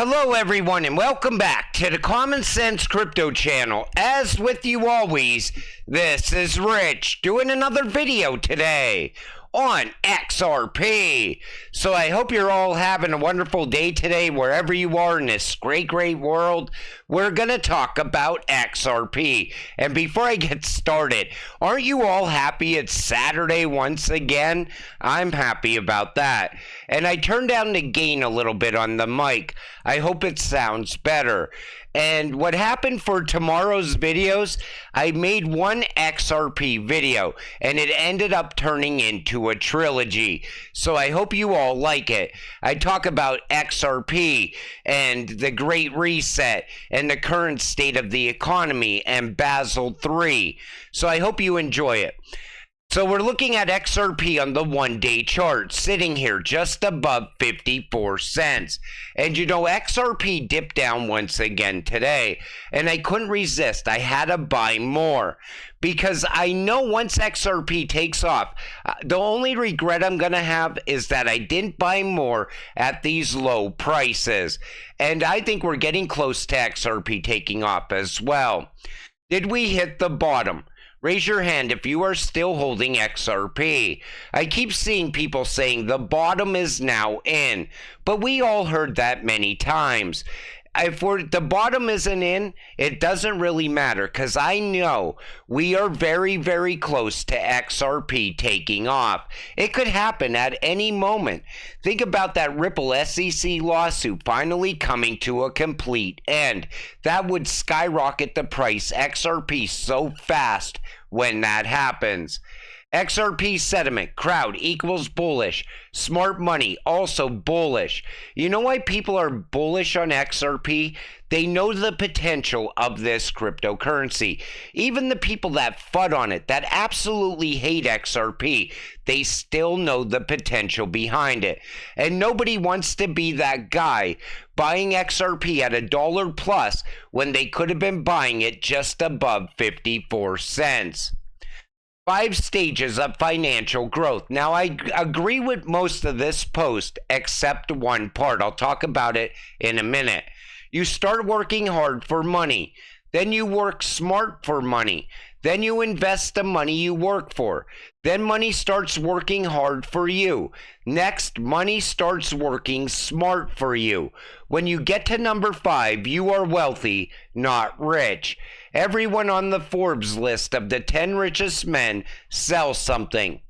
Hello everyone and welcome back to the Common Sense Crypto channel. As with you always, this is Rich doing another video today on XRP. So I hope you're all having a wonderful day today wherever you are in this great world. We're going to talk about XRP. And before I get started, aren't you all happy it's Saturday once again? I'm happy about that. And I turned down the gain a little bit on the mic. I hope it sounds better. And what happened for tomorrow's videos, I made one XRP video and it ended up turning into a trilogy. So I hope you all like it. I talk about XRP and the Great Reset and the current state of the economy and Basel III. So I hope you enjoy it. So we're looking at XRP on the one-day chart, sitting here just above 54 cents. And you know, XRP dipped down once again today, and I couldn't resist. I had to buy more because I know once XRP takes off, the only regret I'm going to have is that I didn't buy more at these low prices. And I think we're getting close to XRP taking off as well. Did we hit the bottom? Raise your hand if you are still holding XRP. I keep seeing people saying the bottom is now in, but we all heard that many times. If the bottom isn't in, it doesn't really matter because I know we are very close to XRP taking off. It could happen at any moment. Think about that Ripple SEC lawsuit finally coming to a complete end. That would skyrocket the price XRP so fast when that happens. XRP sentiment, crowd equals bullish. Smart money, also bullish. You know why people are bullish on XRP? They know the potential of this cryptocurrency. Even the people that FUD on it, that absolutely hate XRP, they still know the potential behind it. And nobody wants to be that guy buying XRP at $1 plus when they could have been buying it just above 54 cents. 5 stages of financial growth. Now, I agree with most of this post except one part. I'll talk about it in a minute. You start working hard for money. Then you work smart for money. Then you invest the money you work for. Then money starts working hard for you. Next, money starts working smart for you. When you get to number 5, you are wealthy, not rich. Everyone on the Forbes list of the 10 richest men sells something.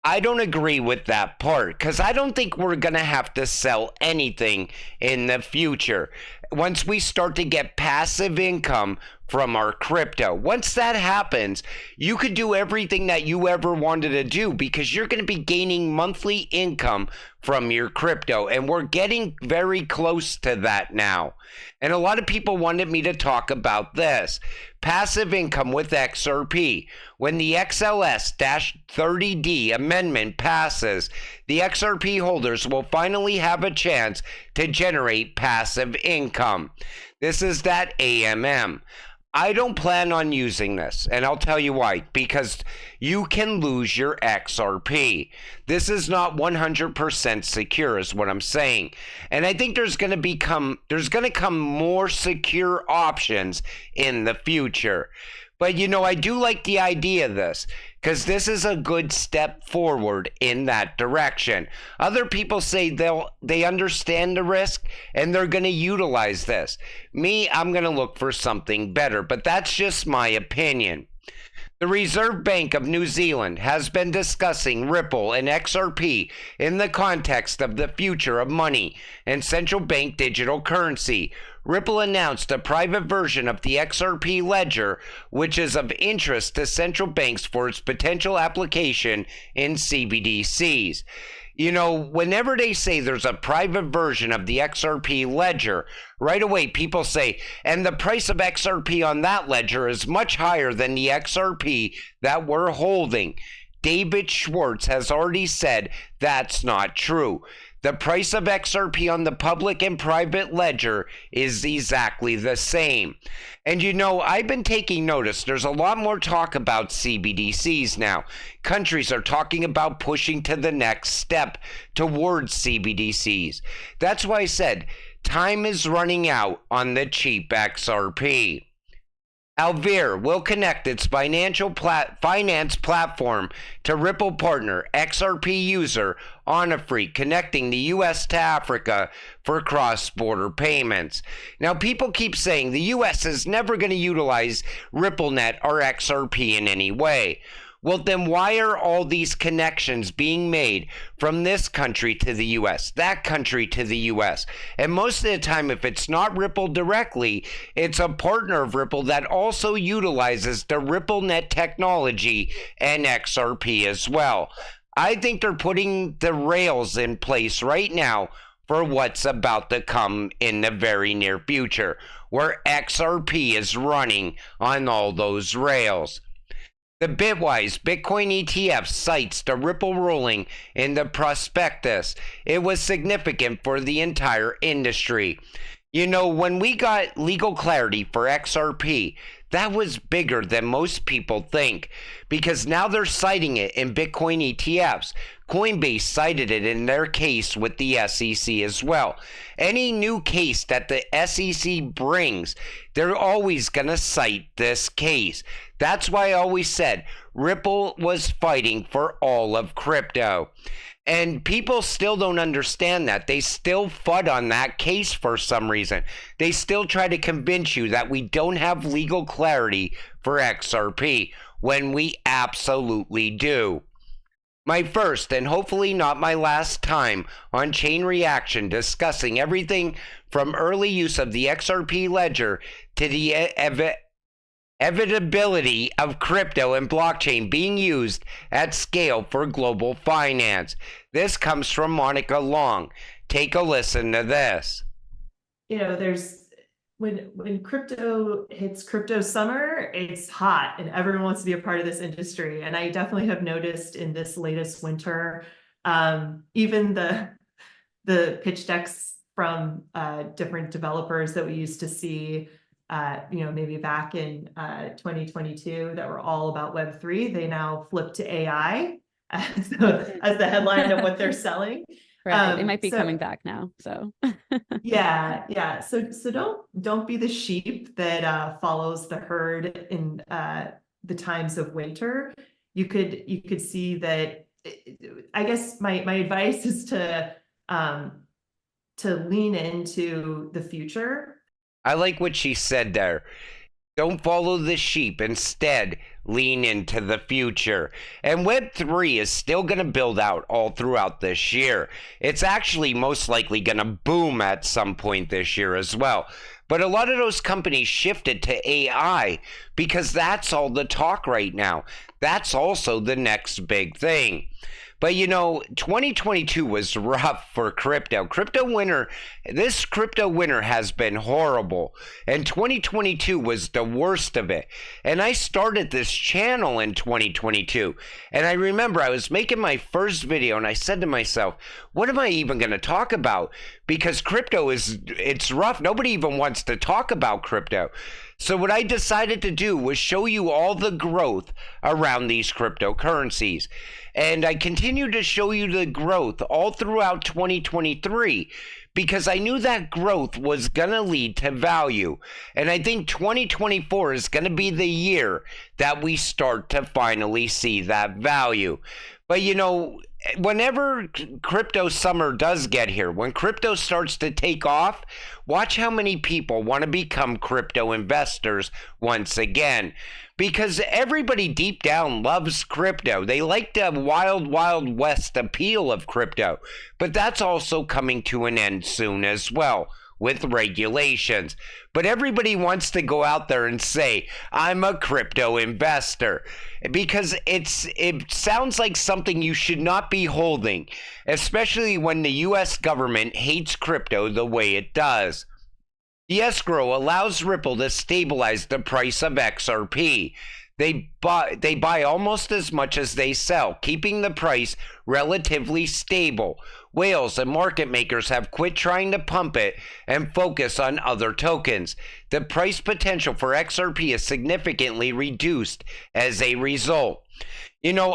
I don't agree with that part because I don't think we're going to have to sell anything in the future once we start to get passive income from our crypto. Once that happens, you could do everything that you ever wanted to do because you're going to be gaining monthly income from your crypto, and we're getting very close to that now. And a lot of people wanted me to talk about this. Passive income with XRP. When the XLS-30D amendment passes, the XRP holders will finally have a chance to generate passive income. This is that AMM. I don't plan on using this, and I'll tell you why. Because you can lose your XRP. This is not 100% secure is what I'm saying. And I think there's going to come more secure options in the future. But you know, I do like the idea of this because this is a good step forward in that direction. Other people say they understand the risk and they're going to utilize this. Me, I'm going to look for something better, but that's just my opinion. The Reserve Bank of New Zealand has been discussing Ripple and XRP in the context of the future of money and central bank digital currency. Ripple announced a private version of the XRP ledger, which is of interest to central banks for its potential application in CBDCs. You know, whenever they say there's a private version of the XRP ledger, right away people say, and the price of XRP on that ledger is much higher than the XRP that we're holding. David Schwartz has already said that's not true. The price of XRP on the public and private ledger is exactly the same. And you know, I've been taking notice. There's a lot more talk about CBDCs now. Countries are talking about pushing to the next step towards CBDCs. That's why I said Time is running out on the cheap XRP. Alvir will connect its finance platform to Ripple partner XRP user Onafreak, connecting the US to Africa for cross-border payments. Now, people keep saying the US is never going to utilize RippleNet or XRP in any way. Well, then why are all these connections being made from this country to the US, that country to the US? And most of the time, if it's not Ripple directly, it's a partner of Ripple that also utilizes the RippleNet technology and XRP as well. I think they're putting the rails in place right now for what's about to come in the very near future, where XRP is running on all those rails. The Bitwise Bitcoin ETF cites the Ripple ruling in the prospectus. It was significant for the entire industry. You know, when we got legal clarity for XRP, that was bigger than most people think, because now they're citing it in Bitcoin ETFs. Coinbase cited it in their case with the SEC as well. Any new case that the SEC brings, they're always going to cite this case. That's why I always said Ripple was fighting for all of crypto. And people still don't understand that. They still FUD on that case for some reason. They still try to convince you that we don't have legal clarity for XRP when we absolutely do. My first and hopefully not my last time on Chain Reaction, discussing everything from early use of the XRP ledger to the inevitability of crypto and blockchain being used at scale for global finance. This comes from Monica Long. Take a listen to this. You know, when crypto hits crypto summer, it's hot and everyone wants to be a part of this industry. And I definitely have noticed in this latest winter, even the pitch decks from different developers that we used to see, maybe back in 2022 that were all about Web3, they now flip to AI as the headline of what they're selling. Right, they might be coming back now. So yeah. So don't be the sheep that follows the herd in the times of winter. You could see that. I guess my advice is to lean into the future. I like what she said there. Don't follow the sheep. Instead, lean into the future. And Web3 is still going to build out all throughout this year. It's actually most likely going to boom at some point this year as well. But a lot of those companies shifted to AI because that's all the talk right now. That's also the next big thing. But 2022 was rough for crypto. This crypto winter has been horrible. And 2022 was the worst of it. And I started this channel in 2022. And I remember I was making my first video and I said to myself, what am I even going to talk about? Because crypto it's rough. Nobody even wants to talk about crypto. So what I decided to do was show you all the growth around these cryptocurrencies. And I continue to show you the growth all throughout 2023 because I knew that growth was going to lead to value. And I think 2024 is going to be the year that we start to finally see that value. But whenever crypto summer does get here, when crypto starts to take off, watch how many people want to become crypto investors once again. Because everybody deep down loves crypto. They like the wild, wild west appeal of crypto. But that's also coming to an end soon as well, with regulations. But everybody wants to go out there and say, I'm a crypto investor, because it sounds like something you should not be holding, especially when the US government hates crypto the way it does. The escrow allows Ripple to stabilize the price of XRP. They buy almost as much as they sell, keeping the price relatively stable. Whales and market makers have quit trying to pump it and focus on other tokens. The price potential for XRP is significantly reduced as a result. You know,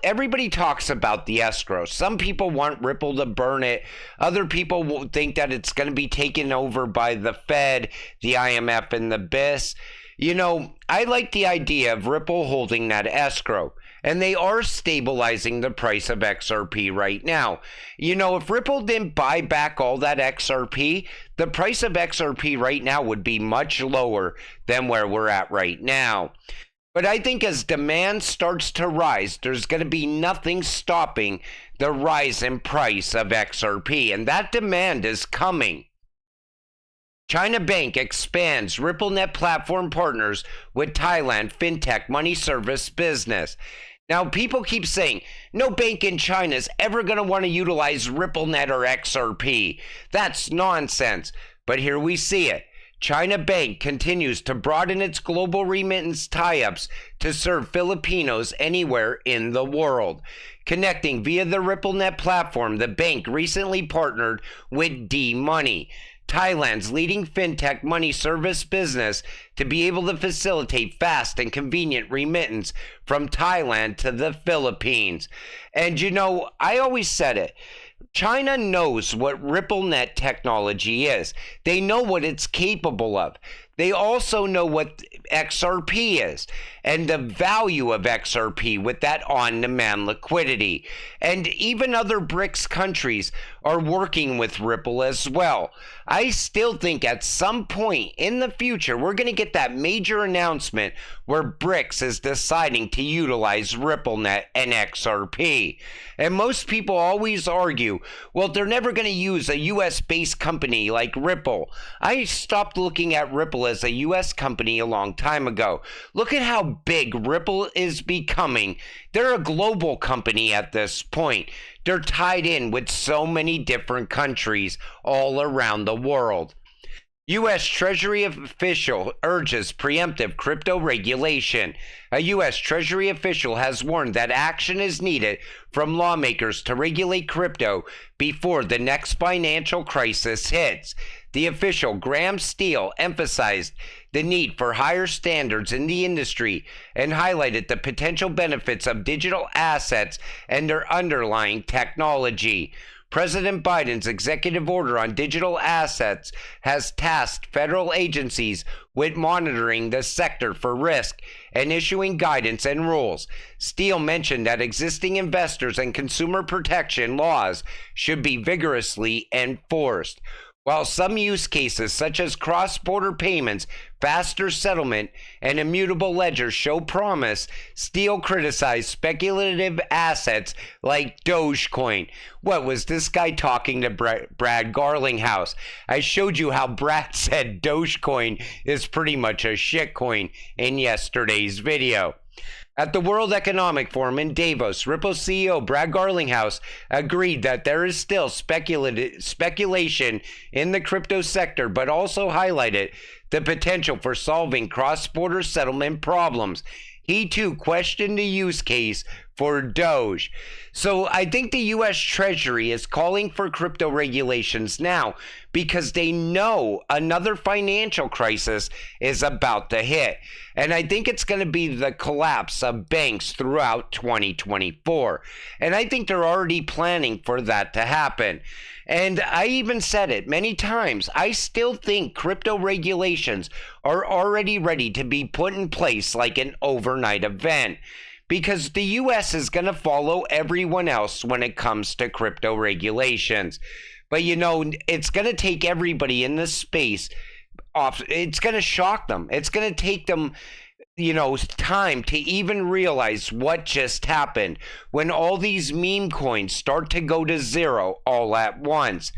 everybody talks about the escrow. Some people want Ripple to burn it. Other people will think that it's going to be taken over by the Fed, the IMF, and the BIS. You know, I like the idea of Ripple holding that escrow, and they are stabilizing the price of XRP right now. You know, if Ripple didn't buy back all that XRP, the price of XRP right now would be much lower than where we're at right now. But I think as demand starts to rise, there's going to be nothing stopping the rise in price of XRP, and that demand is coming. China Bank expands RippleNet platform partners with Thailand fintech money service business. Now, people keep saying, no bank in China is ever going to want to utilize RippleNet or XRP. That's nonsense. But here we see it. China Bank continues to broaden its global remittance tie-ups to serve Filipinos anywhere in the world. Connecting via the RippleNet platform, the bank recently partnered with D-Money, Thailand's leading fintech money service business, to be able to facilitate fast and convenient remittance from Thailand to the Philippines. And you know, I always said it. China knows what RippleNet technology is. They know what it's capable of. They also know what XRP is and the value of XRP with that on-demand liquidity. And even other BRICS countries are working with Ripple as well. I still think at some point in the future, we're going to get that major announcement where BRICS is deciding to utilize RippleNet and XRP. And most people always argue, well, they're never going to use a US-based company like Ripple. I stopped looking at Ripple as a US company a long time ago. Look at how big Ripple is becoming. They're a global company at this point. They're tied in with so many different countries all around the world. U.S. Treasury official urges preemptive crypto regulation. A U.S. Treasury official has warned that action is needed from lawmakers to regulate crypto before the next financial crisis hits. The official, Graham Steele, emphasized the need for higher standards in the industry and highlighted the potential benefits of digital assets and their underlying technology. President Biden's executive order on digital assets has tasked federal agencies with monitoring the sector for risk and issuing guidance and rules. Steele mentioned that existing investors and consumer protection laws should be vigorously enforced. While some use cases such as cross-border payments, faster settlement, and immutable ledgers show promise, Steele criticized speculative assets like Dogecoin. What was this guy talking to Brad Garlinghouse? I showed you how Brad said Dogecoin is pretty much a shitcoin in yesterday's video. At the World Economic Forum in Davos, Ripple CEO Brad Garlinghouse agreed that there is still speculation in the crypto sector, but also highlighted the potential for solving cross-border settlement problems. He too questioned the use case for Doge. So I think the U.S. Treasury is calling for crypto regulations now because they know another financial crisis is about to hit. And I think it's going to be the collapse of banks throughout 2024. And I think they're already planning for that to happen. And I even said it many times. I still think crypto regulations are already ready to be put in place like an overnight event, because the US is going to follow everyone else when it comes to crypto regulations. But you know, it's going to take everybody in this space off. It's going to shock them. It's going to take them, you know, time to even realize what just happened when all these meme coins start to go to zero all at once.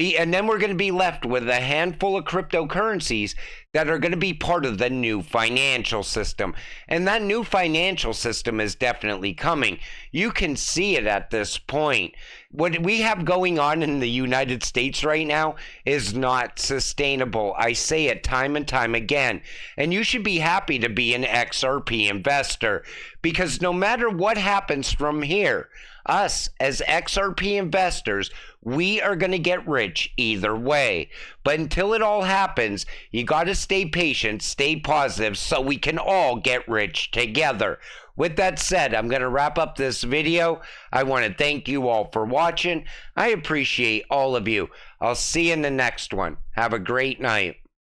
And then we're going to be left with a handful of cryptocurrencies that are going to be part of the new financial system. And that new financial system is definitely coming. You can see it at this point. What we have going on in the United States right now is not sustainable. I say it time and time again. And you should be happy to be an XRP investor, because no matter what happens from here, us as XRP investors, we are going to get rich either way. But until it all happens, you got to stay patient, stay positive, so we can all get rich together. With that said, I'm going to wrap up this video. I want to thank you all for watching. I appreciate all of you. I'll see you in the next one. Have a great night.